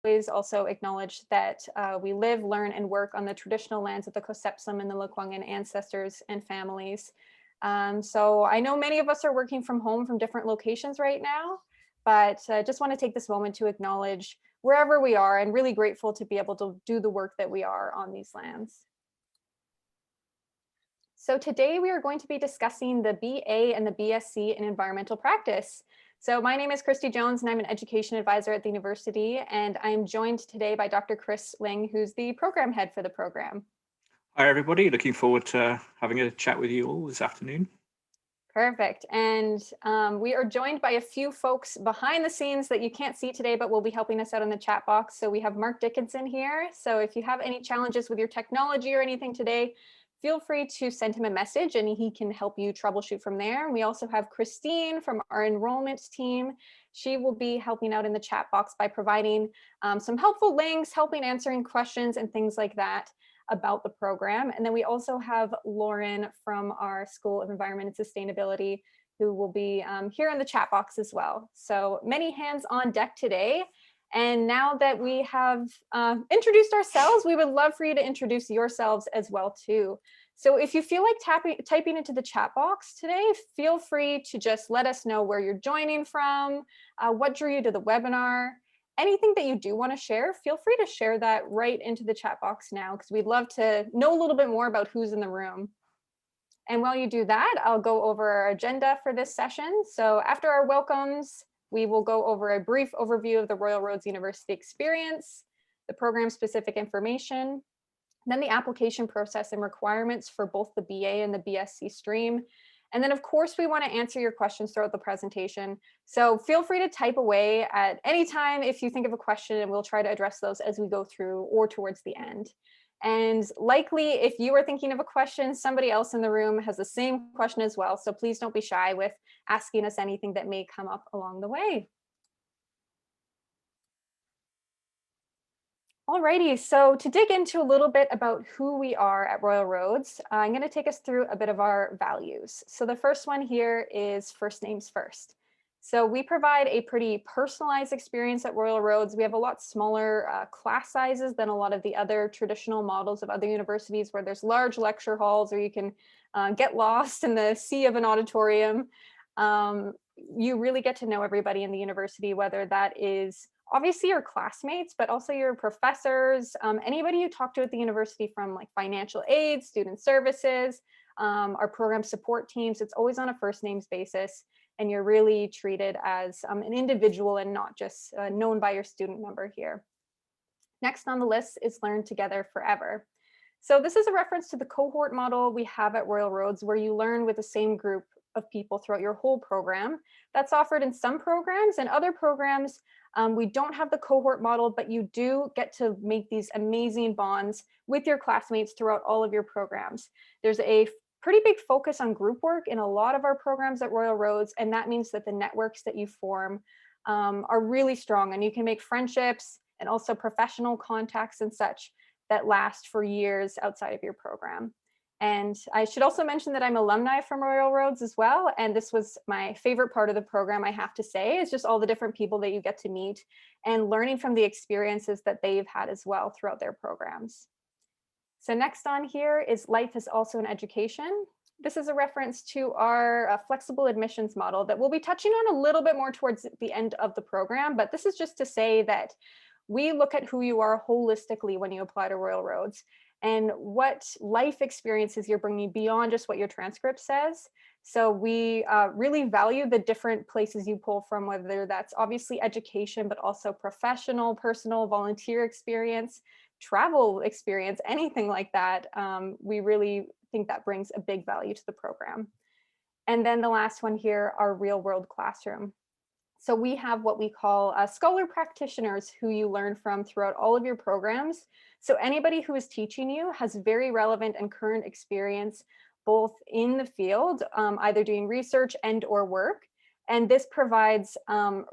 always also acknowledge that we live, learn, and work on the traditional lands of the Cossepsum and the Lekwungen ancestors and families. So I know many of us are working from home from different locations right now, but just want to take this moment to acknowledge wherever we are and really grateful to be able to do the work that we are on these lands. So today we are going to be discussing the BA and the BSc in environmental practice. So my name is Christy Jones and I'm an education advisor at the university, and I'm joined today by Dr. Chris Ling, who's the program head for the program. Hi, everybody. Looking forward to having a chat with you all this afternoon. Perfect. And we are joined by a few folks behind the scenes that you can't see today, but will be helping us out in the chat box. So we have Mark Dickinson here. So if you have any challenges with your technology or anything today, feel free to send him a message and he can help you troubleshoot from there. And we also have Christine from our enrollment team. She will be helping out in the chat box by providing some helpful links, helping answering questions and things like that about the program. And then we also have Lauren from our School of Environment and Sustainability, who will be here in the chat box as well. So many hands on deck today. And now that we have introduced ourselves, we would love for you to introduce yourselves as well too. So if you feel like typing into the chat box today, feel free to just let us know where you're joining from, what drew you to the webinar. Anything that you do want to share, feel free to share that right into the chat box now, because we'd love to know a little bit more about who's in the room. And while you do that, I'll go over our agenda for this session. So after our welcomes, we will go over a brief overview of the Royal Roads University experience, the program specific information, then the application process and requirements for both the BA and the BSc stream. And then of course, we want to answer your questions throughout the presentation. So feel free to type away at any time if you think of a question, and we'll try to address those as we go through or towards the end. And likely if you are thinking of a question, somebody else in the room has the same question as well. So please don't be shy with asking us anything that may come up along the way. Alrighty, so to dig into a little bit about who we are at Royal Roads, I'm going to take us through a bit of our values. So the first one here is first names first. So we provide a pretty personalized experience at Royal Roads. We have a lot smaller class sizes than a lot of the other traditional models of other universities where there's large lecture halls or you can get lost in the sea of an auditorium. You really get to know everybody in the university, whether that is obviously your classmates, but also your professors, anybody you talk to at the university, from like financial aid, student services, our program support teams. It's always on a first names basis, and you're really treated as an individual and not just known by your student number here. Next on the list is Learn Together Forever. So this is a reference to the cohort model we have at Royal Roads, where you learn with the same group of people throughout your whole program. That's offered in some programs, and other programs we don't have the cohort model, but you do get to make these amazing bonds with your classmates throughout all of your programs. There's a pretty big focus on group work in a lot of our programs at Royal Roads, and that means that the networks that you form are really strong, and you can make friendships and also professional contacts and such that last for years outside of your program. And I should also mention that I'm alumni from Royal Roads as well. And this was my favorite part of the program, I have to say, is just all the different people that you get to meet and learning from the experiences that they've had as well throughout their programs. So next on here is Life is Also an Education. This is a reference to our flexible admissions model that we'll be touching on a little bit more towards the end of the program. But this is just to say that we look at who you are holistically when you apply to Royal Roads, and what life experiences you're bringing beyond just what your transcript says. So we really value the different places you pull from, whether that's obviously education, but also professional, personal, volunteer experience, travel experience, anything like that. We really think that brings a big value to the program. And then the last one here, our real world classroom. So we have what we call scholar practitioners who you learn from throughout all of your programs. So anybody who is teaching you has very relevant and current experience, both in the field, either doing research and or work. And this provides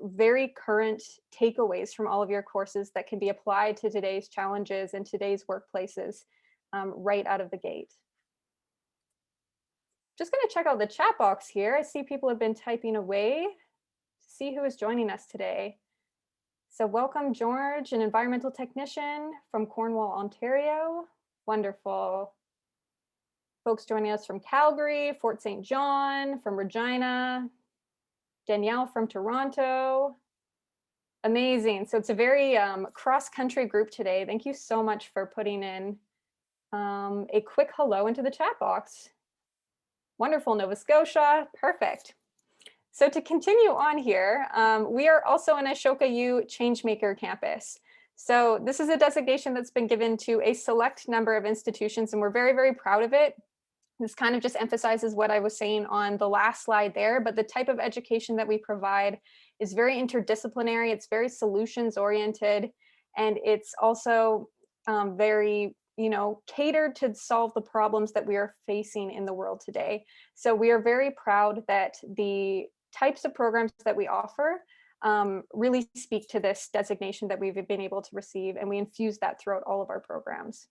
very current takeaways from all of your courses that can be applied to today's challenges and today's workplaces right out of the gate. Just going to check out the chat box here. I see people have been typing away. See who is joining us today. So welcome, George, an environmental technician from Cornwall, Ontario. Wonderful. Folks joining us from Calgary, Fort St. John, from Regina, Danielle from Toronto. Amazing. So it's a very cross-country group today. Thank you so much for putting in a quick hello into the chat box. Wonderful, Nova Scotia. Perfect. So to continue on here, we are also in Ashoka U Changemaker campus. So this is a designation that's been given to a select number of institutions, and we're very, very proud of it. This kind of just emphasizes what I was saying on the last slide there, but the type of education that we provide is very interdisciplinary, it's very solutions oriented, and it's also very catered to solve the problems that we are facing in the world today. So we are very proud that the types of programs that we offer really speak to this designation that we've been able to receive, and we infuse that throughout all of our programs.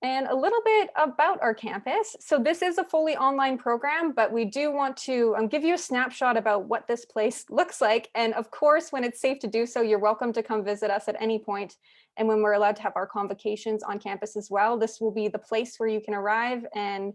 And a little bit about our campus. So this is a fully online program, but we do want to give you a snapshot about what this place looks like. And of course, when it's safe to do so, you're welcome to come visit us at any point. And when we're allowed to have our convocations on campus as well, this will be the place where you can arrive and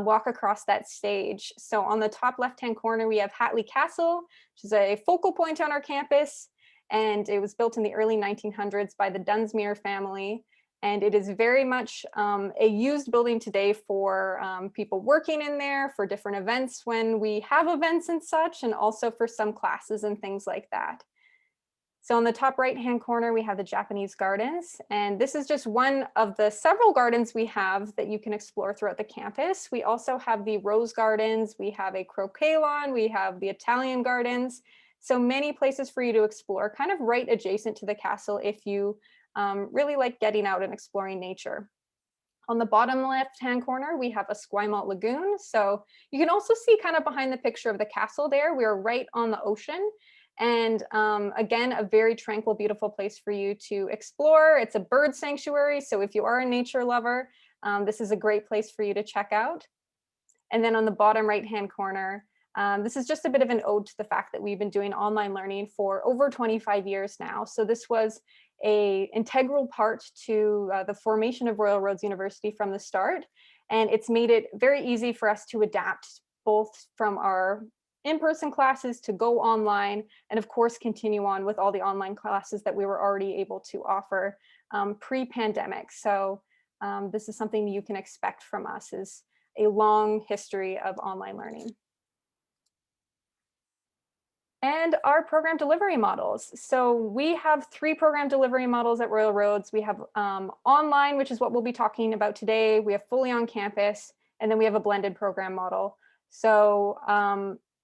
walk across that stage. So on the top left-hand corner, we have Hatley Castle, which is a focal point on our campus. And it was built in the early 1900s by the Dunsmuir family. And it is very much a used building today for people working in there, for different events when we have events and such, and also for some classes and things like that. So on the top right-hand corner, we have the Japanese gardens. And this is just one of the several gardens we have that you can explore throughout the campus. We also have the rose gardens, we have a croquet lawn, we have the Italian gardens. So many places for you to explore, kind of right adjacent to the castle if you really like getting out and exploring nature. On the bottom left-hand corner, we have a Esquimalt Lagoon. So you can also see kind of behind the picture of the castle there, we are right on the ocean. And again, a very tranquil, beautiful place for you to explore. It's a bird sanctuary. So if you are a nature lover, this is a great place for you to check out. And then on the bottom right-hand corner, this is just a bit of an ode to the fact that we've been doing online learning for over 25 years now. So this was an integral part to the formation of Royal Roads University from the start. And it's made it very easy for us to adapt both from our in-person classes to go online, and of course continue on with all the online classes that we were already able to offer pre-pandemic. So this is something you can expect from us, is a long history of online learning. And our program delivery models. So we have 3 program delivery models at Royal Roads. We have online, which is what we'll be talking about today. We have fully on campus, and then we have a blended program model. So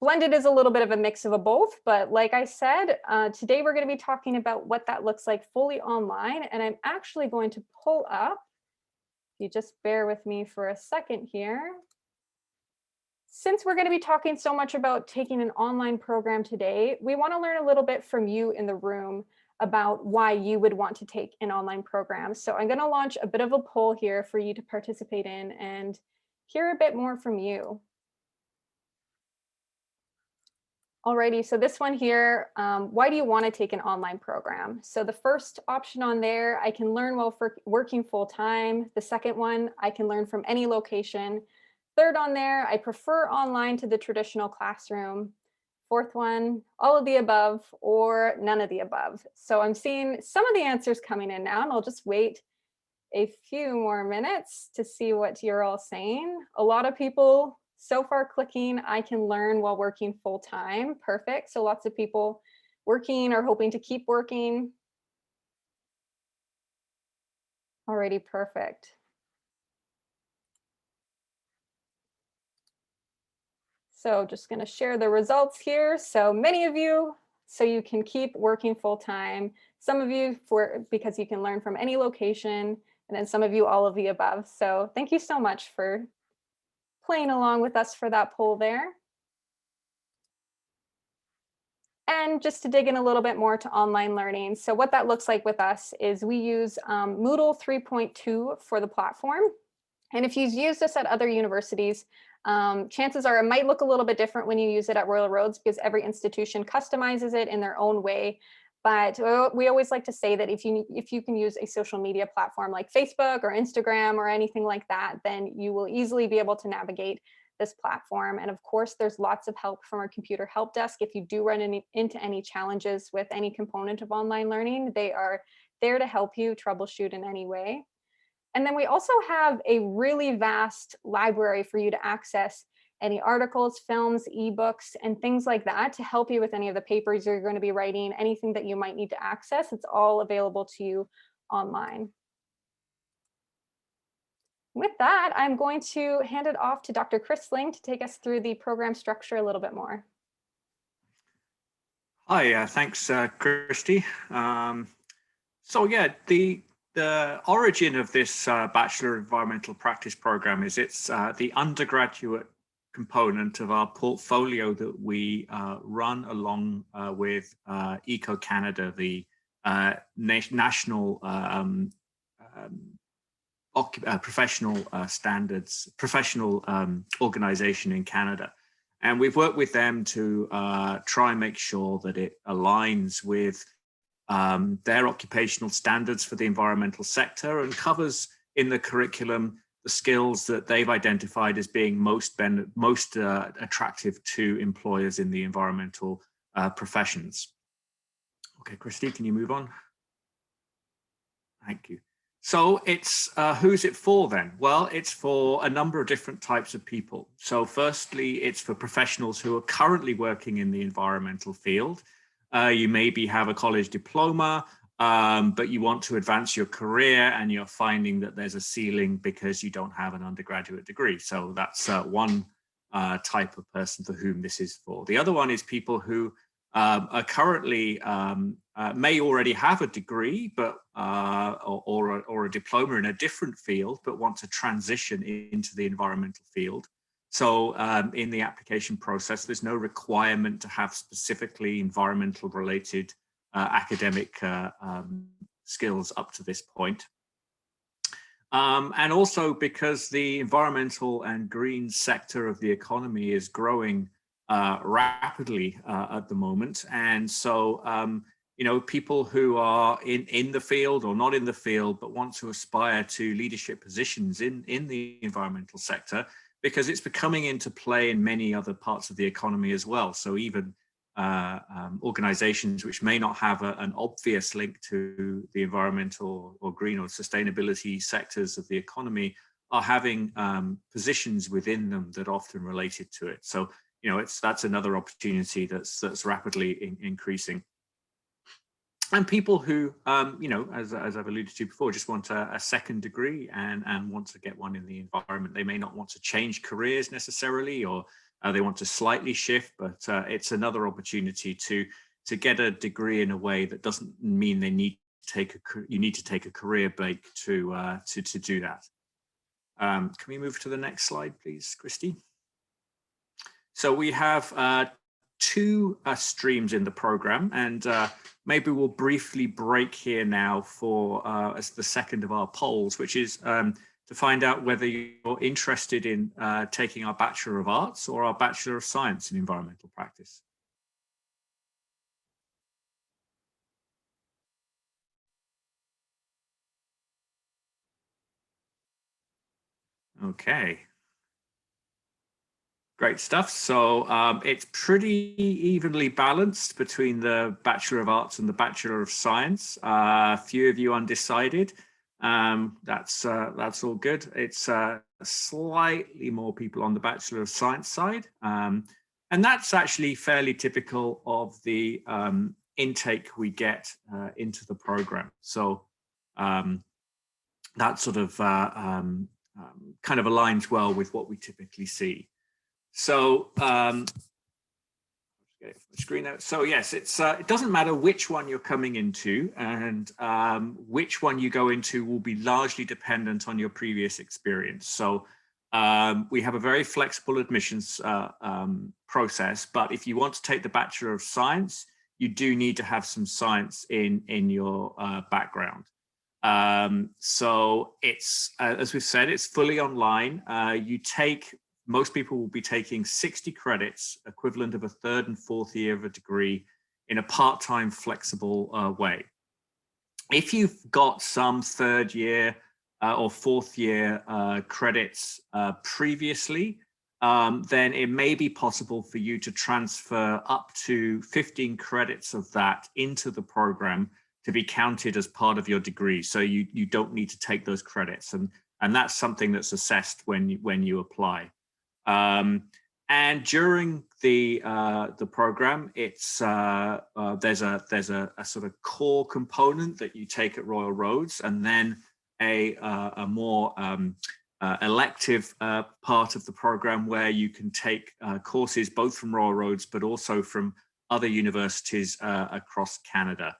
blended is a little bit of a mix of a both, but like I said, today we're going to be talking about what that looks like fully online. And I'm actually going to pull up, if you just bear with me for a second here. Since we're going to be talking so much about taking an online program today, we want to learn a little bit from you in the room about why you would want to take an online program. So I'm going to launch a bit of a poll here for you to participate in and hear a bit more from you. Alrighty, so this one here, why do you want to take an online program? So the first option on there, I can learn while working full time. The second one, I can learn from any location. Third on there, I prefer online to the traditional classroom. Fourth one, all of the above or none of the above. So I'm seeing some of the answers coming in now, and I'll just wait a few more minutes to see what you're all saying. A lot of people so far clicking, I can learn while working full time. Perfect. So lots of people working or hoping to keep working. Alrighty, perfect. So just going to share the results here. So many of you, so you can keep working full time. Some of you because you can learn from any location, and then some of you all of the above. So thank you so much for playing along with us for that poll there. And just to dig in a little bit more to online learning. So what that looks like with us is we use Moodle 3.2 for the platform. And if you've used this at other universities, Chances are it might look a little bit different when you use it at Royal Roads because every institution customizes it in their own way. But we always like to say that if you can use a social media platform like Facebook or Instagram or anything like that, then you will easily be able to navigate this platform. And of course, there's lots of help from our computer help desk. If you do run into any challenges with any component of online learning, they are there to help you troubleshoot in any way. And then we also have a really vast library for you to access any articles, films, ebooks, and things like that to help you with any of the papers you're going to be writing, anything that you might need to access. It's all available to you online. With that, I'm going to hand it off to Dr. Chris Ling to take us through the program structure a little bit more. Hi, thanks, Christy. So yeah, the origin of this Bachelor Environmental Practice program is it's the undergraduate component of our portfolio that we run along with Eco Canada, the national professional standards, professional organization in Canada. And we've worked with them to try and make sure that it aligns with their occupational standards for the environmental sector and covers in the curriculum the skills that they've identified as being most attractive to employers in the environmental professions. Okay, Christy, can you move on? Thank you. So it's who's it for then? Well, it's for a number of different types of people. So firstly, it's for professionals who are currently working in the environmental field. You maybe have a college diploma, but you want to advance your career and you're finding that there's a ceiling because you don't have an undergraduate degree. So that's one type of person for whom this is for. The other one is people who are currently may already have a degree, but or a diploma in a different field, but want to transition into the environmental field. So in the application process, there's no requirement to have specifically environmental related academic skills up to this point. And also because the environmental and green sector of the economy is growing rapidly at the moment. And so, you know, people who are in the field or not in the field, but want to aspire to leadership positions in the environmental sector, because it's becoming into play in many other parts of the economy as well. So even organizations which may not have an obvious link to the environmental or green or sustainability sectors of the economy are having positions within them that are often related to it. So, you know, that's another opportunity that's rapidly increasing. And people who, you know, as I've alluded to before, just want a second degree and want to get one in the environment. They may not want to change careers necessarily, or they want to slightly shift, but it's another opportunity to get a degree in a way that doesn't mean they need to take a career break to do that. Can we move to the next slide, please, Christy? So we have two streams in the program, and maybe we'll briefly break here now for as the second of our polls, which is to find out whether you're interested in taking our Bachelor of Arts or our Bachelor of Science in Environmental Practice. Okay. Great stuff. So it's pretty evenly balanced between the Bachelor of Arts and the Bachelor of Science. A few of you undecided. That's all good. It's slightly more people on the Bachelor of Science side. And that's actually fairly typical of the intake we get into the program. So that sort of kind of aligns well with what we typically see. So screen out. So yes, it doesn't matter which one you're coming into, and which one you go into will be largely dependent on your previous experience. So we have a very flexible admissions process, but if you want to take the Bachelor of Science, you do need to have some science in your background. So it's as we've said, it's fully online. You take most people will be taking 60 credits, equivalent of a third and fourth year of a degree, in a part-time flexible way. If you've got some third year or fourth year credits previously, then it may be possible for you to transfer up to 15 credits of that into the program to be counted as part of your degree. So you don't need to take those credits. And that's something that's assessed when you apply. And during the program, it's there's a sort of core component that you take at Royal Roads, and then a more elective part of the program where you can take courses both from Royal Roads but also from other universities across Canada.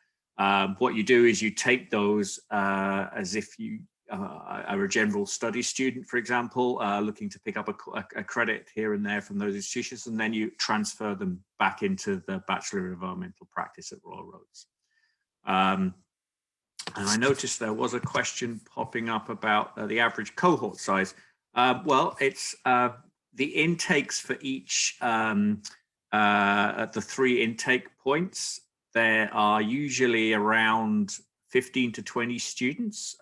What you do is you take those as if you are a general study student, for example, looking to pick up a credit here and there from those institutions, and then you transfer them back into the Bachelor in Environmental Practice at Royal Roads. And I noticed there was a question popping up about the average cohort size. Well, it's the intakes for each at the 3 intake points. There are usually around 15 to 20 students.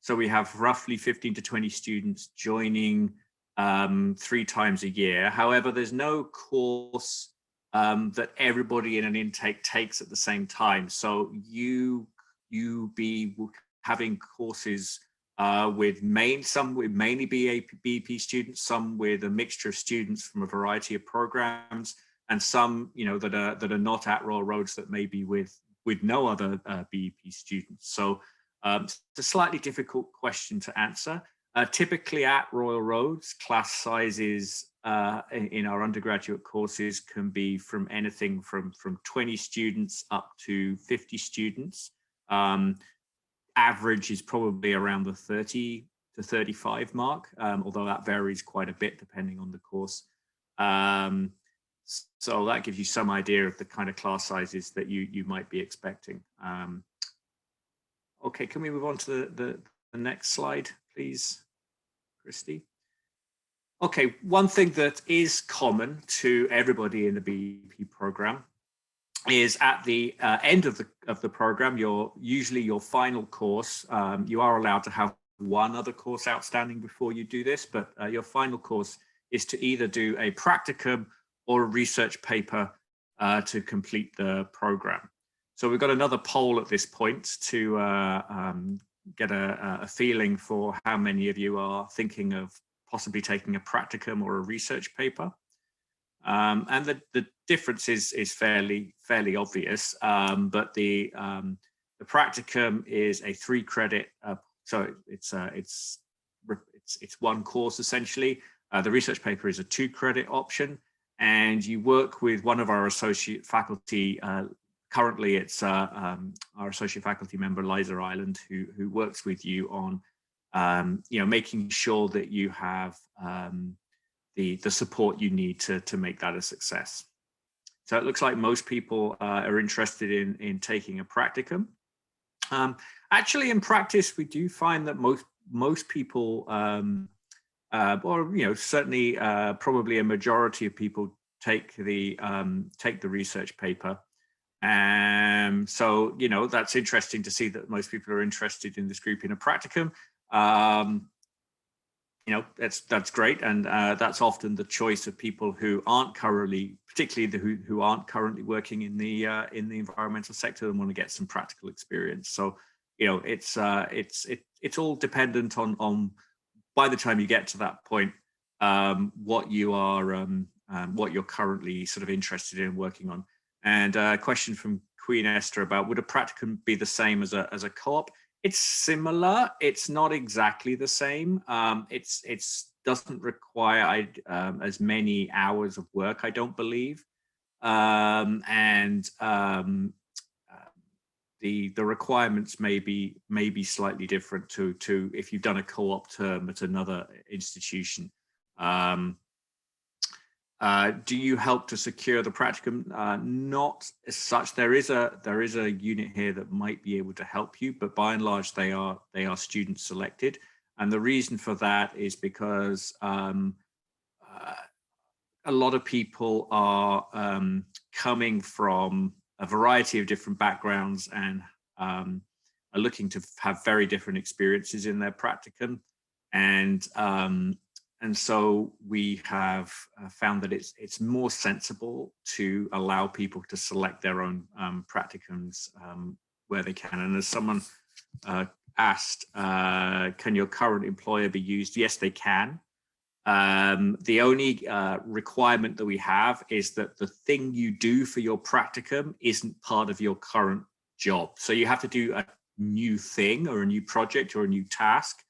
So we have roughly 15 to 20 students joining 3 times a year. However, there's no course that everybody in an intake takes at the same time. So you be having courses with some with mainly BEP students, some with a mixture of students from a variety of programs, and some that are not at Royal Roads that may be with no other BEP students. So it's a slightly difficult question to answer. Typically at Royal Roads, class sizes in our undergraduate courses can be from anything from 20 students up to 50 students. Average is probably around the 30 to 35 mark, although that varies quite a bit depending on the course. So that gives you some idea of the kind of class sizes that you might be expecting. Okay, can we move on to the next slide, please, Christy? Okay, one thing that is common to everybody in the BEP program is at the end of the program, usually your final course, you are allowed to have one other course outstanding before you do this, but your final course is to either do a practicum or a research paper to complete the program. So we've got another poll at this point to get a feeling for how many of you are thinking of possibly taking a practicum or a research paper. And the difference is fairly obvious, but the practicum is a 3 credit, so it's one course essentially. The research paper is a 2 credit option, and you work with one of our associate faculty. Currently, it's our associate faculty member, Liza Ireland, who works with you on making sure that you have the support you need to make that a success. So it looks like most people are interested in taking a practicum. Actually, in practice, we do find that most people, or certainly probably a majority of people take the research paper. So that's interesting to see that most people are interested in this group in a practicum. That's great, and that's often the choice of people who aren't currently, particularly who aren't currently working in the environmental sector and want to get some practical experience. So it's all dependent on by the time you get to that point, what you're currently sort of interested in working on. And a question from Queen Esther about, would a practicum be the same as a co-op? It's similar. It's not exactly the same. It's doesn't require as many hours of work, I don't believe. The requirements may be slightly different to if you've done a co-op term at another institution. Do you help to secure the practicum? Not as such. There is a unit here that might be able to help you, but by and large they are student selected. And the reason for that is because a lot of people are coming from a variety of different backgrounds and are looking to have very different experiences in their practicum. And so we have found that it's more sensible to allow people to select their own practicums where they can. And as someone asked, can your current employer be used? Yes, they can. The only requirement that we have is that the thing you do for your practicum isn't part of your current job. So you have to do a new thing or a new project or a new task,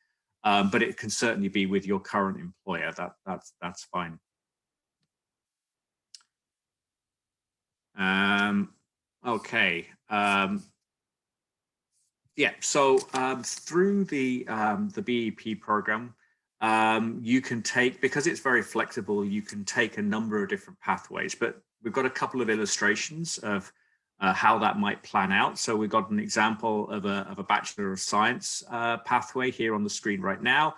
but it can certainly be with your current employer. That's fine. Okay. Yeah. So through the BEP program, you can take, because it's very flexible, you can take a number of different pathways, but we've got a couple of illustrations of how that might plan out. So we've got an example of a Bachelor of Science pathway here on the screen right now.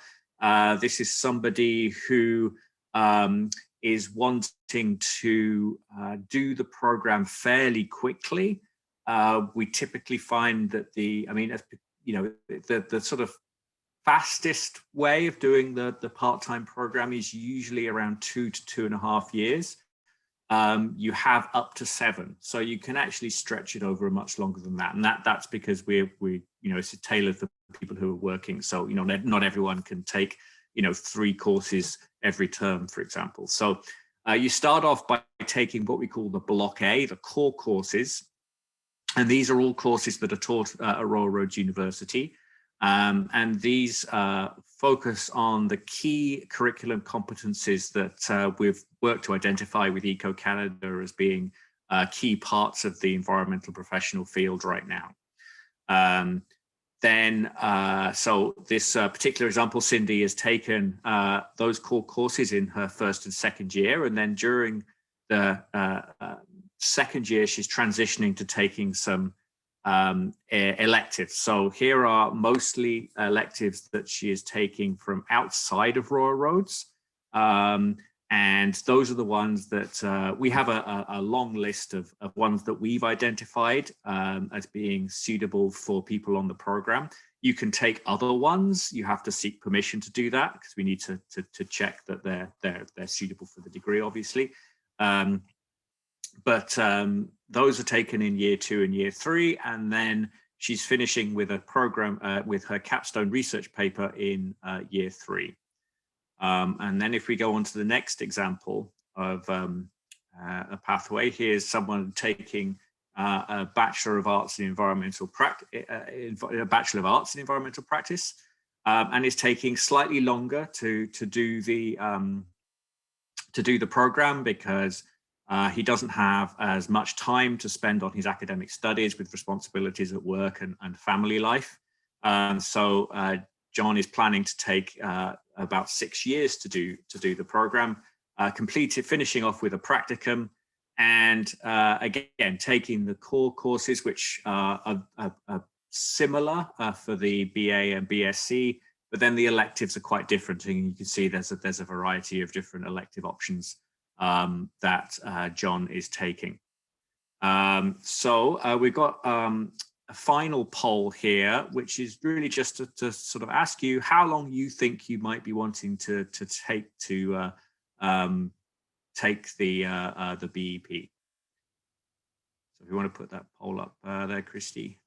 This is somebody who is wanting to do the program fairly quickly. We typically find that the sort of fastest way of doing the part-time program is usually around 2 to 2.5 years. You have up to 7, so you can actually stretch it over much longer than that, and that's because we it's tailored for people who are working. So not everyone can take 3 courses every term, for example. So you start off by taking what we call the Block A, the core courses, and these are all courses that are taught at Royal Roads University. And these focus on the key curriculum competencies that we've worked to identify with Eco Canada as being key parts of the environmental professional field right now. So this particular example, Cindy has taken those core courses in her first and second year, and then during the second year, she's transitioning to taking some electives. So here are mostly electives that she is taking from outside of Royal Roads. And those are the ones that we have a long list of ones that we've identified as being suitable for people on the program. You can take other ones. You have to seek permission to do that because we need to check that they're suitable for the degree, obviously. But those are taken in year 2 and year 3, and then she's finishing with a program with her capstone research paper in year 3. And then if we go on to the next example of a pathway, here's someone taking a Bachelor of Arts in Environmental Practice, a Bachelor of Arts in Environmental Practice, and is taking slightly longer to do the program because he doesn't have as much time to spend on his academic studies with responsibilities at work and family life. So John is planning to take about 6 years to do the program, finishing off with a practicum, and again taking the core courses, which are similar for the BA and BSc, but then the electives are quite different, and you can see there's a variety of different elective options that John is taking. So we've got a final poll here, which is really just to sort of ask you how long you think you might be wanting to take the BEP. So if you want to put that poll up there, Christy.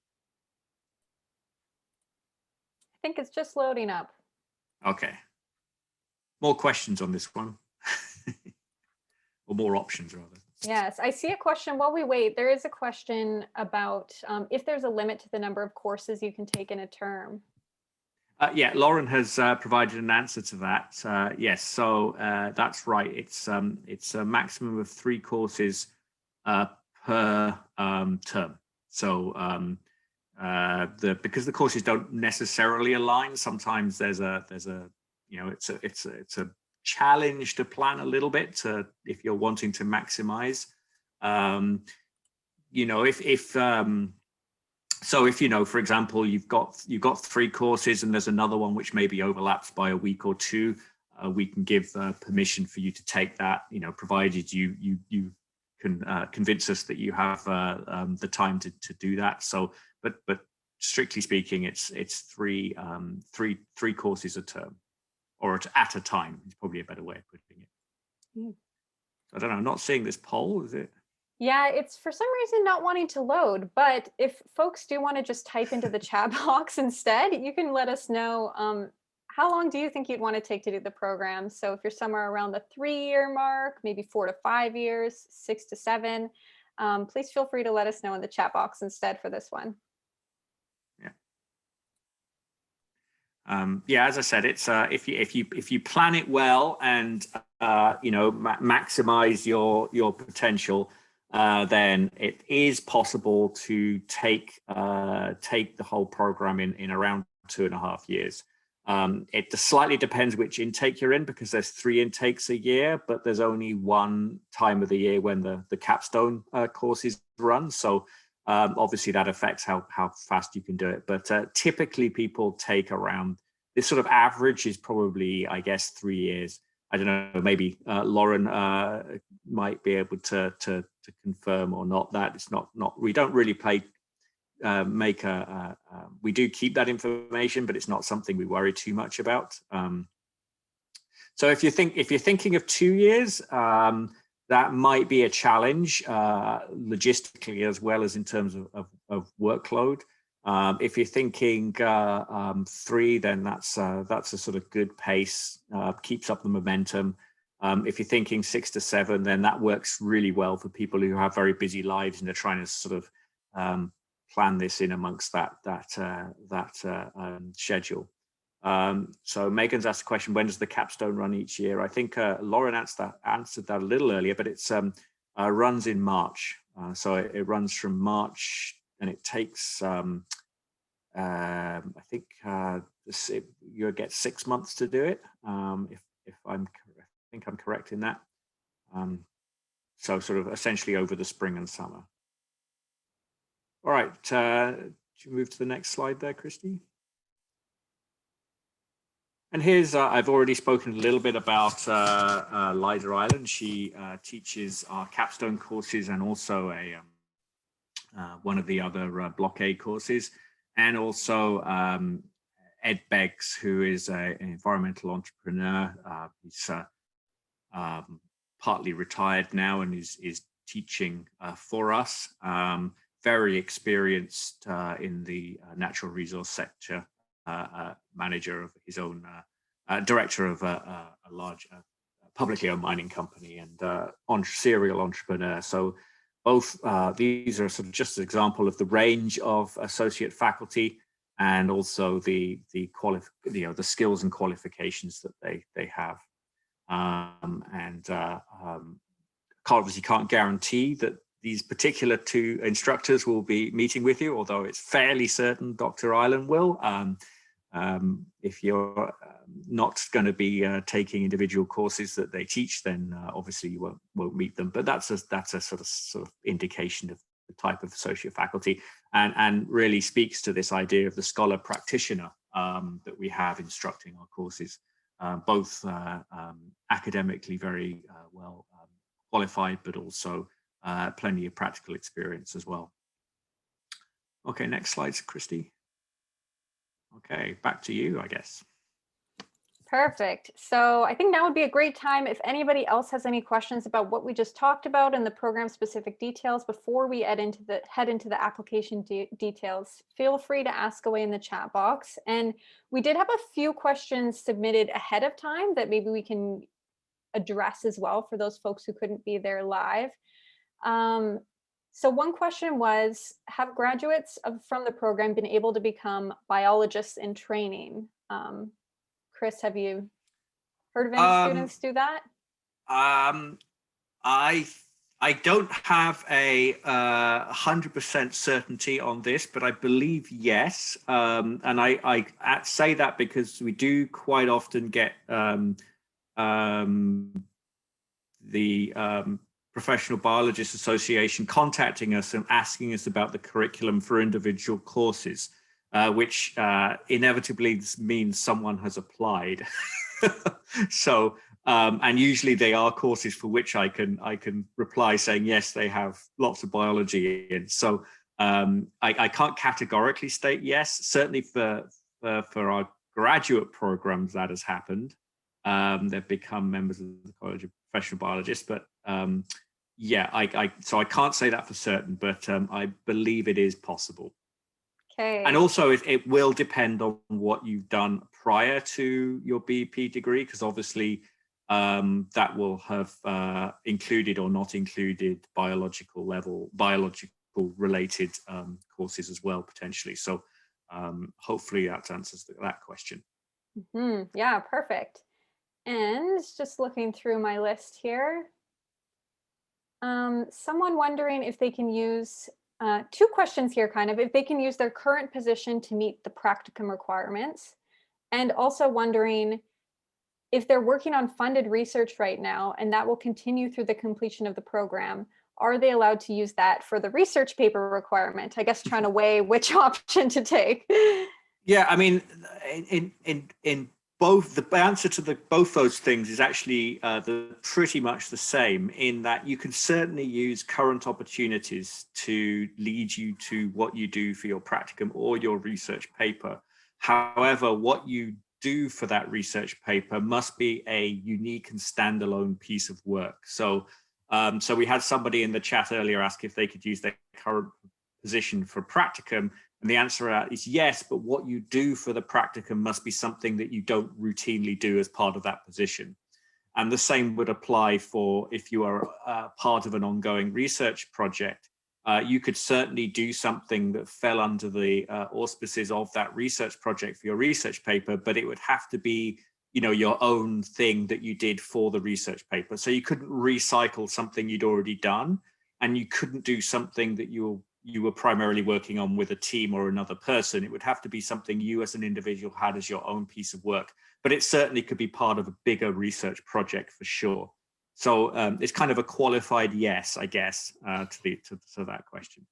I think it's just loading up. Okay. More questions on this one. Or more options, rather. Yes, I see a question while we wait. There is a question about if there's a limit to the number of courses you can take in a term. Yeah, Lauren has provided an answer to that. Yes, so that's right. It's a maximum of 3 courses per term. So because the courses don't necessarily align, sometimes there's a it's a challenge to plan a little bit if you're wanting to maximize. If for example you've got 3 courses and there's another one which maybe overlaps by a week or 2, we can give permission for you to take that, provided you can convince us that you have the time to do that. So, but strictly speaking, it's three courses a term, or at a time is probably a better way of putting it. Mm. I don't know. I'm not seeing this poll, is it? Yeah, it's for some reason not wanting to load, but if folks do want to just type into the chat box instead, you can let us know how long do you think you'd want to take to do the program. So if you're somewhere around the 3-year mark, maybe 4 to 5 years, 6 to 7, please feel free to let us know in the chat box instead for this one. Yeah, as I said, it's if you plan it well and maximize your potential, then it is possible to take the whole program in around 2.5 years. It slightly depends which intake you're in, because there's 3 intakes a year, but there's only one time of the year when the capstone courses run. So obviously that affects how fast you can do it. But typically people take around, this sort of average is probably, I guess, 3 years. I don't know, maybe Lauren might be able to confirm or not that. It's not we don't really we do keep that information, but it's not something we worry too much about. So if you're thinking of 2 years, that might be a challenge logistically as well as in terms of workload. If you're thinking 3, then that's a sort of good pace, keeps up the momentum. If you're thinking 6 to 7, then that works really well for people who have very busy lives and they're trying to sort of plan this in amongst that schedule. So Megan's asked the question, when does the capstone run each year? I think Lauren answered that a little earlier, but it's runs in March. So it runs from March, and it takes I think you get 6 months to do it. If I think I'm correct in that. So sort of essentially over the spring and summer. All right, should we move to the next slide there, Christy? And here's, I've already spoken a little bit about Liza Island. She teaches our capstone courses and also one of the other Block A courses, and also Ed Beggs, who is an environmental entrepreneur. He's partly retired now and is teaching for us. Very experienced in the natural resource sector, manager of his own, director of a large publicly owned mining company, and serial entrepreneur. So both these are sort of just an example of the range of associate faculty and also the skills and qualifications that they have. Obviously can't guarantee that these particular 2 instructors will be meeting with you, although it's fairly certain Dr. Island will. If you're not going to be taking individual courses that they teach, then obviously you won't meet them. But that's a sort of indication of the type of associate faculty, and really speaks to this idea of the scholar practitioner that we have instructing our courses, both academically very well qualified, but also plenty of practical experience as well. Okay, next slide, Christy. Okay, back to you, I guess. Perfect. So I think now would be a great time if anybody else has any questions about what we just talked about and the program specific details before we head into the application details. Feel free to ask away in the chat box. And we did have a few questions submitted ahead of time that maybe we can address as well for those folks who couldn't be there live. So one question was, have graduates from the program been able to become biologists in training? Chris, have you heard of any students do that? I don't have a 100% certainty on this, but I believe yes. And I say that because we do quite often get the Professional Biologists Association contacting us and asking us about the curriculum for individual courses, which inevitably means someone has applied. So, and usually they are courses for which I can reply saying, yes, they have lots of biology in. So I can't categorically state yes. Certainly for our graduate programs, that has happened. They've become members of the College of Professional Biologists, but yeah, so I can't say that for certain, but I believe it is possible. And Okay. also, it will depend on what you've done prior to your BP degree, because obviously that will have included or not included biological related courses as well, potentially. So hopefully that answers that question. Yeah, perfect. And just looking through my list here, someone wondering if they can use, two questions here kind of, if they can use their current position to meet the practicum requirements, and also wondering if they're working on funded research right now and that will continue through the completion of the program, are they allowed to use that for the research paper requirement? I guess trying to weigh which option to take. Yeah, I mean, in both, the answer to both those things is actually pretty much the same, in that you can certainly use current opportunities to lead you to what you do for your practicum or your research paper. However, what you do for that research paper must be a unique and standalone piece of work. So so we had somebody in the chat earlier ask if they could use their current position for practicum. And the answer is yes, but what you do for the practicum must be something that you don't routinely do as part of that position. And the same would apply for if you are part of an ongoing research project. You could certainly do something that fell under the auspices of that research project for your research paper, but it would have to be, you know, your own thing that you did for the research paper. So you couldn't recycle something you'd already done, and you couldn't do something that you were primarily working on with a team or another person. It would have to be something you as an individual had as your own piece of work, but it certainly could be part of a bigger research project for sure. So it's kind of a qualified yes, I guess, to that question.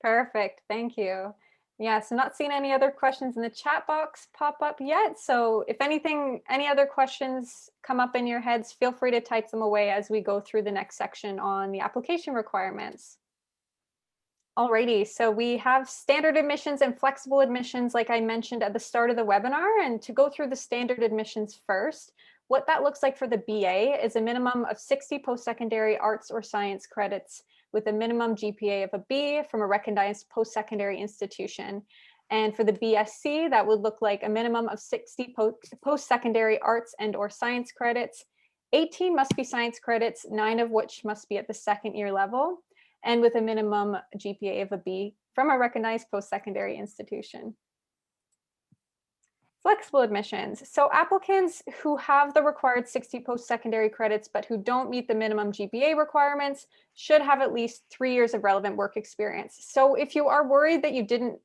Perfect. Thank you. Yeah, so not seeing any other questions in the chat box pop up yet. So if anything, any other questions come up in your heads, feel free to type them away as we go through the next section on the application requirements. Alrighty, so we have standard admissions and flexible admissions, like I mentioned at the start of the webinar. And to go through the standard admissions first, what that looks like for the BA is a minimum of 60 post-secondary arts or science credits with a minimum GPA of a B from a recognized post-secondary institution. And for the BSc, that would look like a minimum of 60 post-secondary arts and or science credits. 18 must be science credits, 9 of which must be at the second year level, and with a minimum GPA of a B from a recognized post-secondary institution. Flexible admissions. So applicants who have the required 60 post-secondary credits but who don't meet the minimum GPA requirements should have at least 3 years of relevant work experience. So if you are worried that you didn't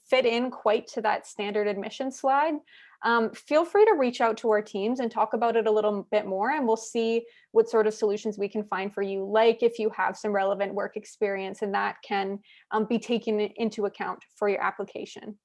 fit in quite to that standard admission slide, feel free to reach out to our teams and talk about it a little bit more, and we'll see what sort of solutions we can find for you, like if you have some relevant work experience, and that can be taken into account for your application.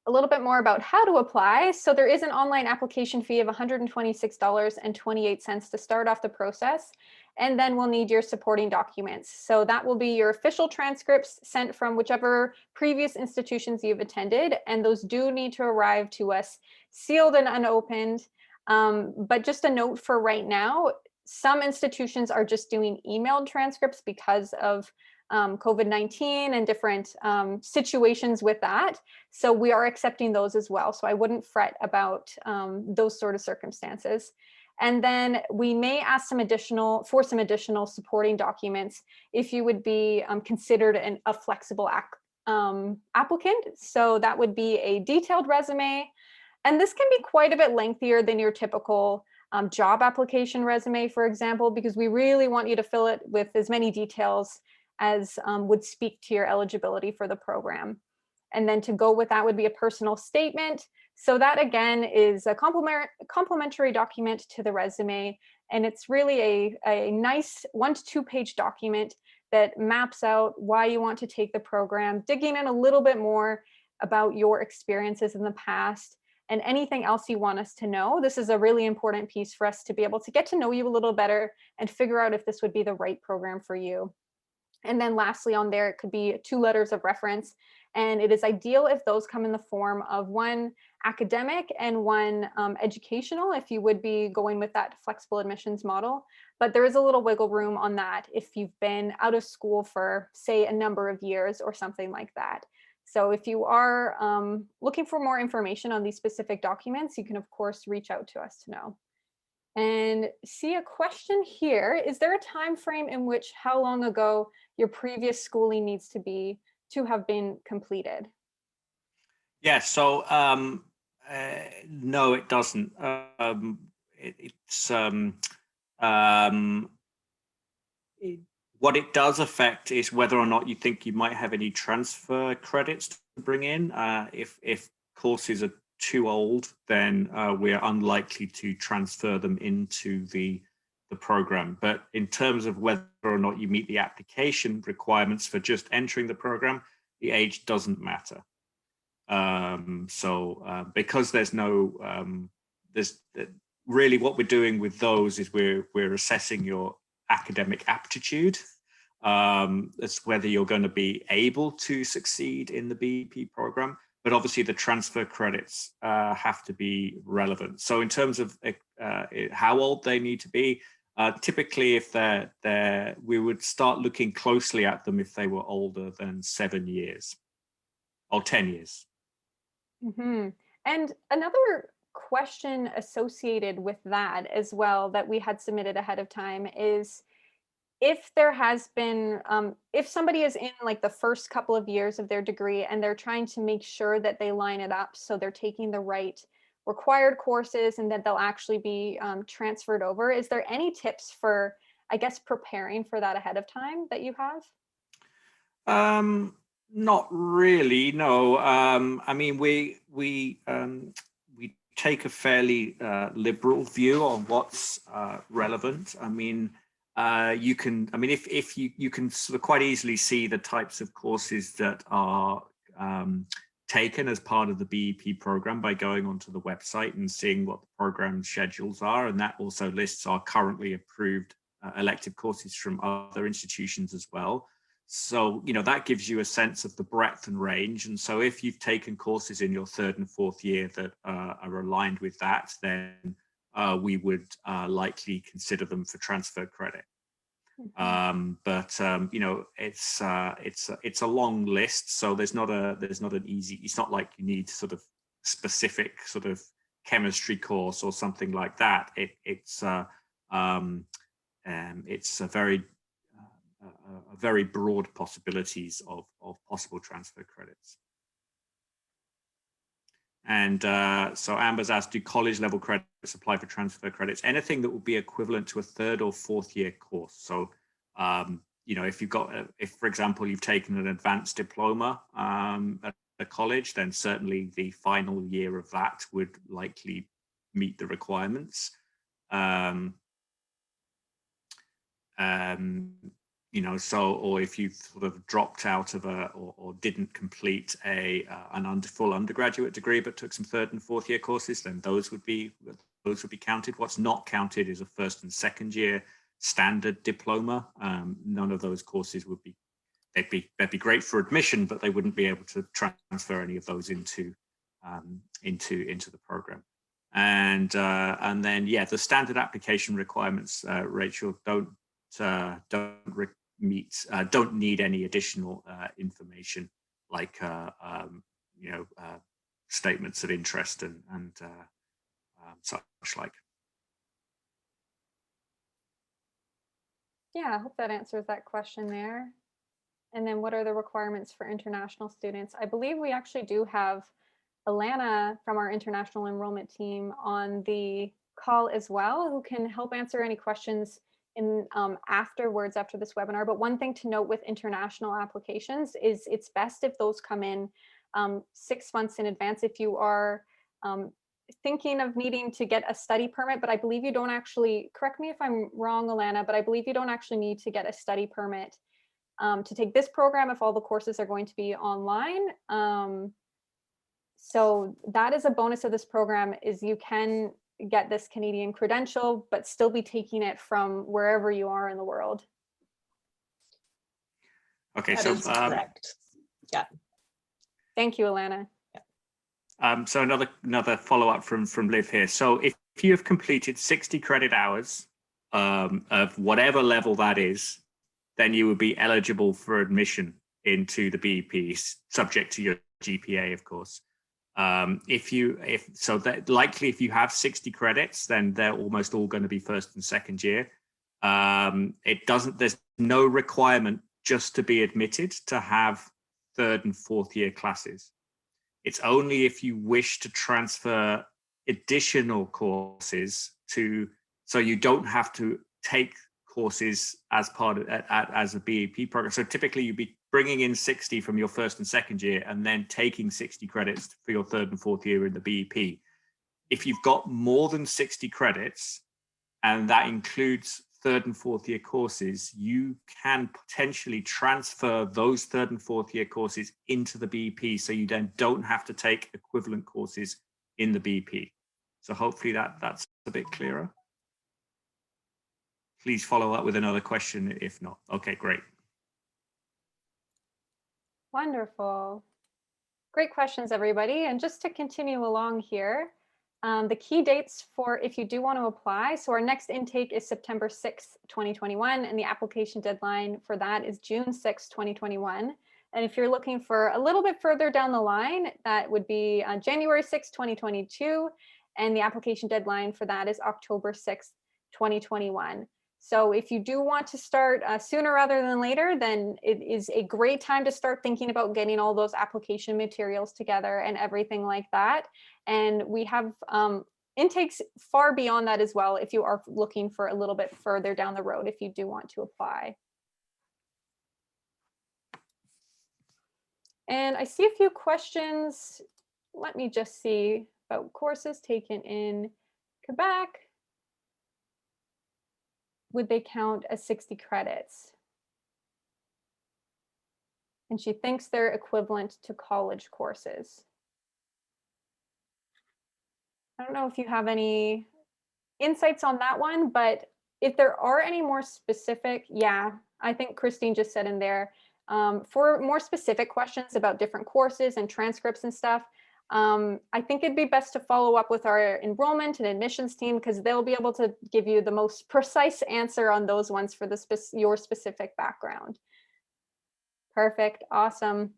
A little bit more about how to apply. So there is an online application fee of $126.28 to start off the process. And then we'll need your supporting documents. So that will be your official transcripts sent from whichever previous institutions you've attended. And those do need to arrive to us sealed and unopened. But just a note for right now, some institutions are just doing emailed transcripts because of COVID-19 and different situations with that. So we are accepting those as well. So I wouldn't fret about those sort of circumstances. And then we may ask some additional supporting documents if you would be considered a flexible applicant. So that would be a detailed resume. And this can be quite a bit lengthier than your typical job application resume, for example, because we really want you to fill it with as many details as would speak to your eligibility for the program. And then to go with that would be a personal statement. So that again is a complementary document to the resume. And it's really a nice 1 to 2 page document that maps out why you want to take the program, digging in a little bit more about your experiences in the past and anything else you want us to know. This is a really important piece for us to be able to get to know you a little better and figure out if this would be the right program for you. And then lastly on there, it could be 2 letters of reference. And it is ideal if those come in the form of one academic and one educational, if you would be going with that flexible admissions model. But there is a little wiggle room on that if you've been out of school for, say, a number of years or something like that. So if you are looking for more information on these specific documents, you can, of course, reach out to us to know. And see a question here. Is there a time frame in which how long ago your previous schooling needs to be to have been completed? Yeah, so no, it doesn't. It's um, it, what it does affect is whether or not you think you might have any transfer credits to bring in. If courses are too old, then we're unlikely to transfer them into the program. But in terms of whether or not you meet the application requirements for just entering the program, the age doesn't matter. Because there's no there's really what we're doing with those is we're assessing your academic aptitude. It's whether you're going to be able to succeed in the BP program, but obviously the transfer credits have to be relevant. So in terms of how old they need to be, typically if we would start looking closely at them if they were older than 7 years or 10 years. Mm-hmm. And another question associated with that as well that we had submitted ahead of time is if there has been, if somebody is in like the first couple of years of their degree and they're trying to make sure that they line it up so they're taking the right required courses and that they'll actually be transferred over, is there any tips for, I guess, preparing for that ahead of time that you have? Not really, no. I mean, we take a fairly liberal view on what's relevant. I mean, you can. I mean, if you can sort of quite easily see the types of courses that are taken as part of the BEP program by going onto the website and seeing what the program schedules are, and that also lists our currently approved elective courses from other institutions as well. So, that gives you a sense of the breadth and range. And so if you've taken courses in your 3rd and 4th year that are aligned with that, then we would likely consider them for transfer credit. Mhm. It's a long list, so there's not an easy. It's not like you need sort of specific sort of chemistry course or something like that. It's a very broad possibilities of possible transfer credits. And so Amber's asked, do college level credits apply for transfer credits? Anything that would be equivalent to a 3rd or 4th year course. So, if for example, you've taken an advanced diploma at a college, then certainly the final year of that would likely meet the requirements. Or if you've sort of dropped out of or didn't complete full undergraduate degree but took some 3rd and 4th year courses, then those would be counted. What's not counted is a 1st and 2nd year standard diploma. None of those courses would be. They'd be great for admission, but they wouldn't be able to transfer any of those into the program. And then the standard application requirements, Rachel, don't need any additional information like statements of interest and such like. Yeah, I hope that answers that question there. And then what are the requirements for international students? I believe we actually do have Alana from our international enrollment team on the call as well, who can help answer any questions in afterwards after this webinar. But one thing to note with international applications is it's best if those come in 6 months in advance. If you are thinking of needing to get a study permit, but I believe you don't actually, correct me if I'm wrong, Alana, but I believe you don't actually need to get a study permit to take this program if all the courses are going to be online. So that is a bonus of this program, is you can get this Canadian credential, but still be taking it from wherever you are in the world. Okay, That so is correct. Yeah. Thank you, Alana. So another follow-up from Liv here. So if you have completed 60 credit hours of whatever level that is, then you would be eligible for admission into the BEP, subject to your GPA, of course. If you have 60 credits, then they're almost all going to be first and second year. There's no requirement just to be admitted to have third and fourth year classes. It's only if you wish to transfer additional courses so you don't have to take courses as part of as a BEP program. So typically you'd be bringing in 60 from your first and second year and then taking 60 credits for your third and fourth year in the BEP. If you've got more than 60 credits, and that includes third and fourth year courses, you can potentially transfer those third and fourth year courses into the BEP, so you then don't have to take equivalent courses in the BEP. So hopefully that's a bit clearer. Please follow up with another question if not. Okay, great. Wonderful. Great questions, everybody. And just to continue along here, the key dates for if you do want to apply. So our next intake is September 6th, 2021, and the application deadline for that is June 6th, 2021. And if you're looking for a little bit further down the line, that would be January 6th, 2022, and the application deadline for that is October 6th, 2021. So if you do want to start sooner rather than later, then it is a great time to start thinking about getting all those application materials together and everything like that. And we have intakes far beyond that as well, if you are looking for a little bit further down the road, if you do want to apply. And I see a few questions. Let me just see about courses taken in Quebec. Would they count as 60 credits? And she thinks they're equivalent to college courses. I don't know if you have any insights on that one, but if there are any more specific, yeah, I think Christine just said in there, for more specific questions about different courses and transcripts and stuff, I think it'd be best to follow up with our enrollment and admissions team, because they'll be able to give you the most precise answer on those ones for your specific background. Perfect, awesome.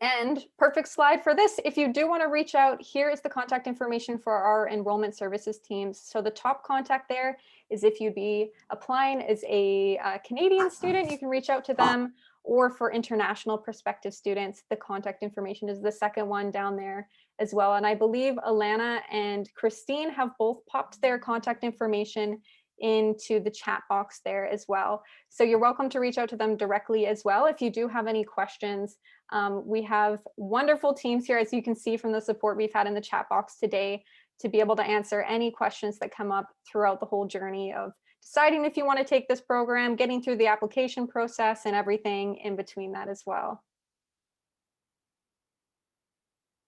And perfect slide for this. If you do want to reach out, here is the contact information for our enrollment services teams. So the top contact there is if you'd be applying as a Canadian student, you can reach out to them, or for international prospective students, the contact information is the second one down there as well. And I believe Alana and Christine have both popped their contact information into the chat box there as well. So you're welcome to reach out to them directly as well if you do have any questions. We have wonderful teams here, as you can see from the support we've had in the chat box today, to be able to answer any questions that come up throughout the whole journey of deciding if you want to take this program, getting through the application process, and everything in between that as well.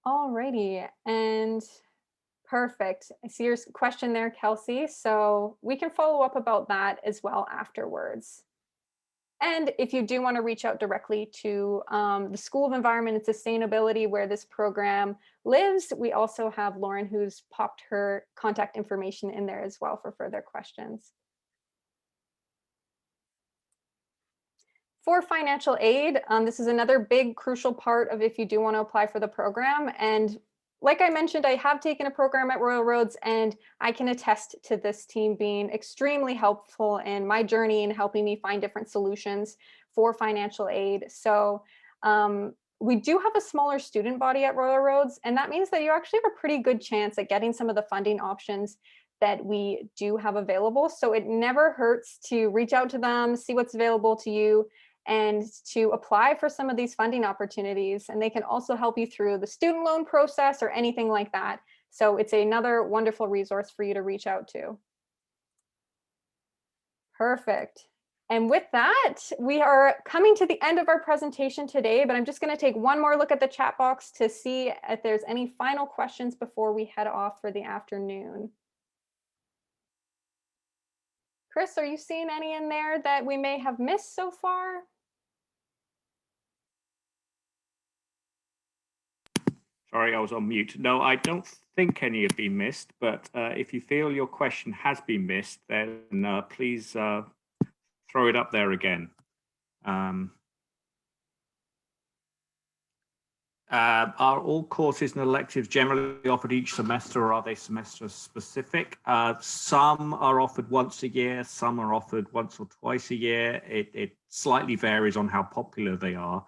Alrighty, and perfect. I see your question there, Kelsey. So we can follow up about that as well afterwards. And if you do want to reach out directly to the School of Environment and Sustainability, where this program lives, we also have Lauren, who's popped her contact information in there as well for further questions. For financial aid, this is another big crucial part of if you do want to apply for the program. And like I mentioned, I have taken a program at Royal Roads, and I can attest to this team being extremely helpful in my journey in helping me find different solutions for financial aid. So we do have a smaller student body at Royal Roads, and that means that you actually have a pretty good chance at getting some of the funding options that we do have available. So it never hurts to reach out to them, see what's available to you, and to apply for some of these funding opportunities. And they can also help you through the student loan process or anything like that. So it's another wonderful resource for you to reach out to. Perfect. And with that, we are coming to the end of our presentation today, but I'm just going to take one more look at the chat box to see if there's any final questions before we head off for the afternoon. Chris, are you seeing any in there that we may have missed so far? Sorry, I was on mute. No, I don't think any have been missed, but if you feel your question has been missed, then please throw it up there again. Are all courses and electives generally offered each semester, or are they semester specific? Some are offered once a year, some are offered once or twice a year. It slightly varies on how popular they are.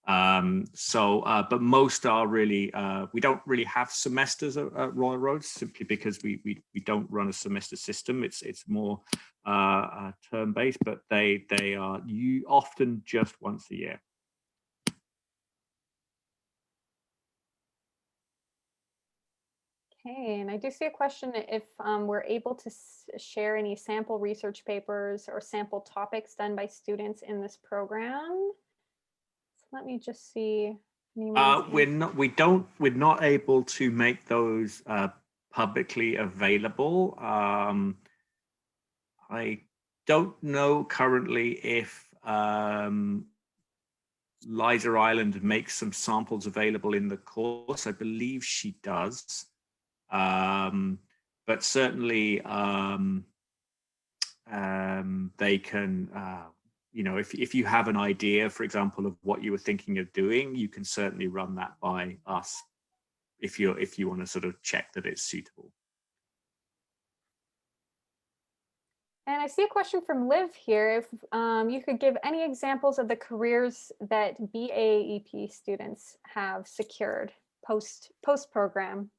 But most are really, we don't really have semesters at Royal Roads, simply because we don't run a semester system. It's more term-based, but they are often just once a year. Okay, and I do see a question if we're able to share any sample research papers or sample topics done by students in this program. So let me just see. We're not able to make those publicly available. I don't know currently if Liza Island makes some samples available in the course. I believe she does. But certainly they can, if you have an idea, for example, of what you were thinking of doing, you can certainly run that by us if you want to sort of check that it's suitable. And I see a question from Liv here. If you could give any examples of the careers that BAEP students have secured post program.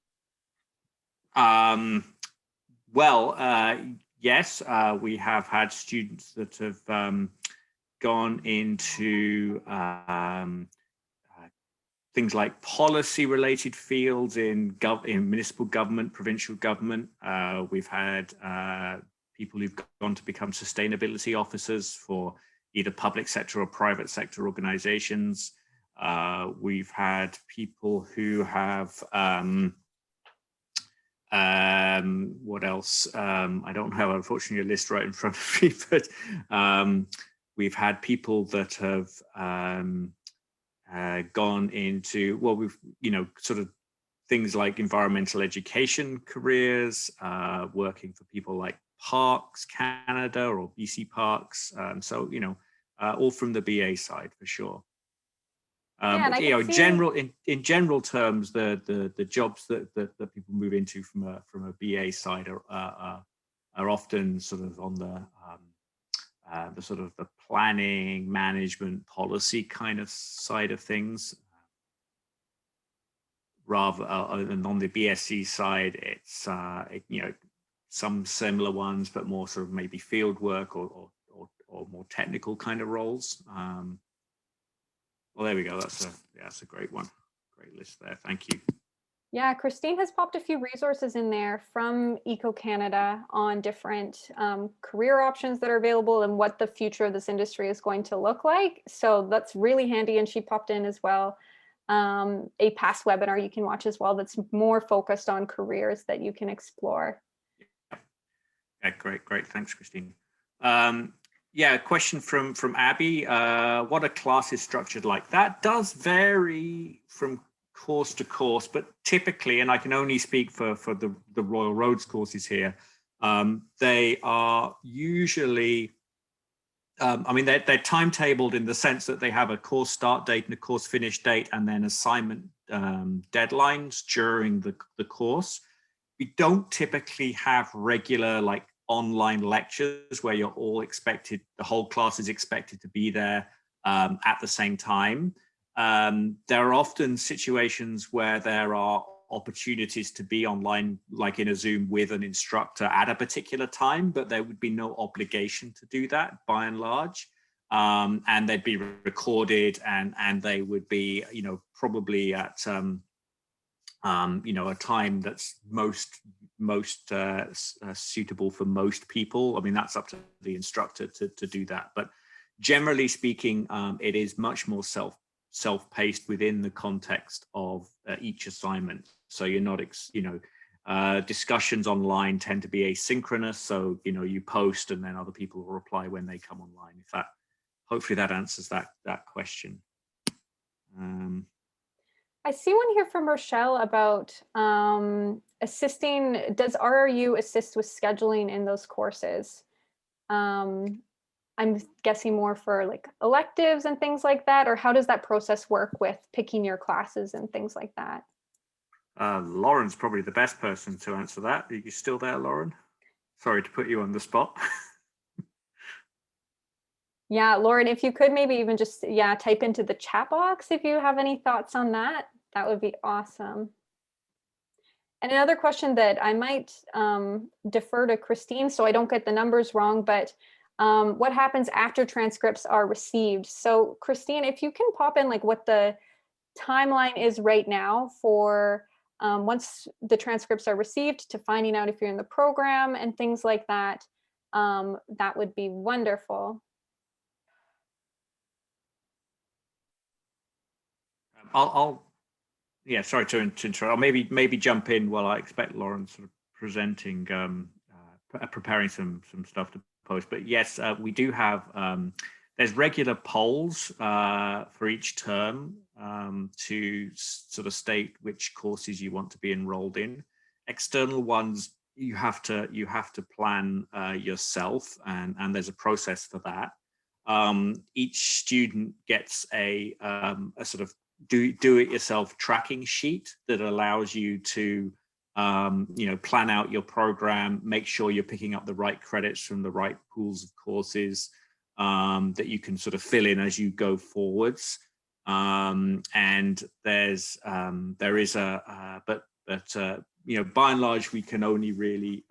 Yes, we have had students that have gone into things like policy-related fields in municipal government, provincial government. We've had people who've gone to become sustainability officers for either public sector or private sector organizations. We've had people who have what else? I don't have, unfortunately, a list right in front of me, but we've had people that have gone into, well, we've, sort of things like environmental education careers, working for people like Parks Canada or BC Parks. So, all from the BA side for sure. In general terms, the jobs that people move into from a BA side are often sort of on the sort of the planning, management, policy kind of side of things. Rather than on the BSc side, it's some similar ones, but more sort of maybe field work or more technical kind of roles. Well, there we go. That's a great one. Great list there. Thank you. Yeah, Christine has popped a few resources in there from Eco Canada on different career options that are available and what the future of this industry is going to look like. So that's really handy. And she popped in as well a past webinar you can watch as well that's more focused on careers that you can explore. Yeah, great. Thanks, Christine. Yeah, a question from Abby. What are classes structured like? That does vary from course to course, but typically, and I can only speak for the Royal Roads courses here, they are usually, they're timetabled in the sense that they have a course start date and a course finish date, and then assignment deadlines during the course. We don't typically have regular online lectures where you're all expected, the whole class is expected to be there at the same time. There are often situations where there are opportunities to be online, like in a Zoom with an instructor at a particular time, but there would be no obligation to do that by and large. And they'd be recorded and they would be, probably at a time that's most suitable for most people. I mean, that's up to the instructor to do that. But generally speaking, it is much more self-paced within the context of each assignment. So you're not, discussions online tend to be asynchronous. So, you post and then other people will reply when they come online. Hopefully that answers that question. I see one here from Rochelle about assisting. Does RRU assist with scheduling in those courses? I'm guessing more for like electives and things like that, or how does that process work with picking your classes and things like that? Lauren's probably the best person to answer that. Are you still there, Lauren? Sorry to put you on the spot. Yeah, Lauren, if you could maybe even just, type into the chat box if you have any thoughts on that, that would be awesome. And another question that I might defer to Christine so I don't get the numbers wrong, but what happens after transcripts are received? So Christine, if you can pop in like what the timeline is right now for once the transcripts are received to finding out if you're in the program and things like that, that would be wonderful. Sorry to interrupt. I'll maybe jump in while I expect Lauren sort of presenting, preparing some stuff to post. But yes, we do have, there's regular polls for each term to sort of state which courses you want to be enrolled in. External ones, you have to plan yourself, and there's a process for that. Each student gets a sort of do-it-yourself tracking sheet that allows you to plan out your program, make sure you're picking up the right credits from the right pools of courses that you can sort of fill in as you go forwards. And there is but by and large we can only really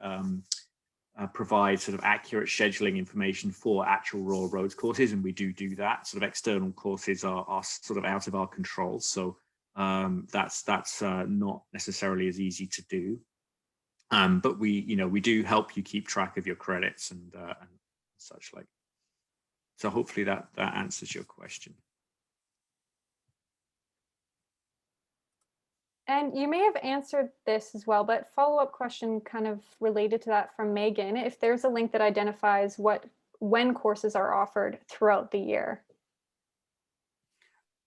provide sort of accurate scheduling information for actual Royal Roads courses, and we do that. Sort of external courses are sort of out of our control, so that's not necessarily as easy to do. But we do help you keep track of your credits and such like. So hopefully that answers your question. And you may have answered this as well, but follow-up question kind of related to that from Megan. If there's a link that identifies when courses are offered throughout the year.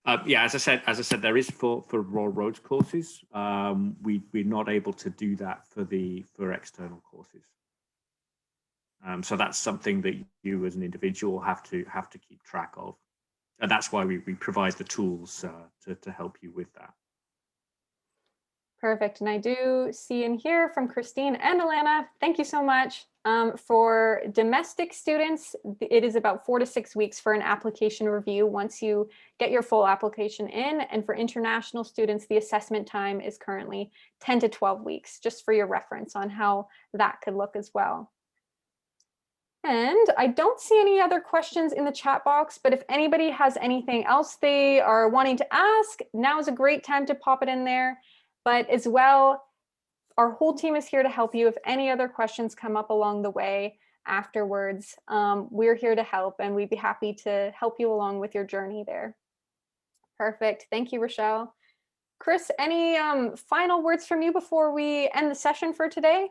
As I said, there is for Royal Roads courses. We're not able to do that for external courses. So that's something that you as an individual have to keep track of, and that's why we provide the tools to help you with that. Perfect. And I do see in here from Christine and Alana, thank you so much. For domestic students, it is about 4 to 6 weeks for an application review once you get your full application in. And for international students, the assessment time is currently 10 to 12 weeks, just for your reference on how that could look as well. And I don't see any other questions in the chat box, but if anybody has anything else they are wanting to ask, now is a great time to pop it in there. But as well, our whole team is here to help you. If any other questions come up along the way afterwards, we're here to help, and we'd be happy to help you along with your journey there. Perfect. Thank you, Rochelle. Chris, any final words from you before we end the session for today?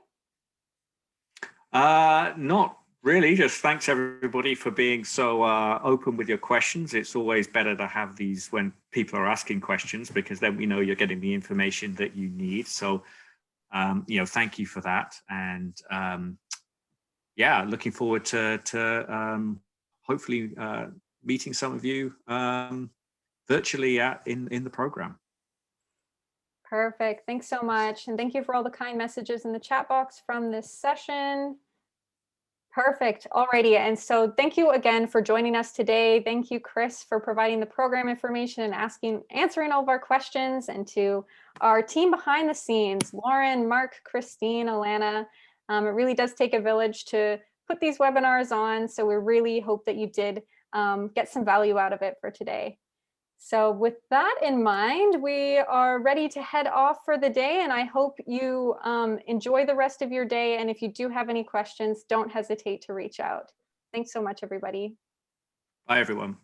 Not really. Just thanks everybody for being so open with your questions. It's always better to have these when people are asking questions, because then we know you're getting the information that you need. So, thank you for that. And looking forward to hopefully meeting some of you virtually in the program. Perfect. Thanks so much. And thank you for all the kind messages in the chat box from this session. Perfect. Alrighty. And so thank you again for joining us today. Thank you, Chris, for providing the program information and answering all of our questions, and to our team behind the scenes, Lauren, Mark, Christine, Alana. It really does take a village to put these webinars on. So we really hope that you did get some value out of it for today. So with that in mind, we are ready to head off for the day, and I hope you enjoy the rest of your day. And if you do have any questions, don't hesitate to reach out. Thanks so much, everybody. Bye, everyone.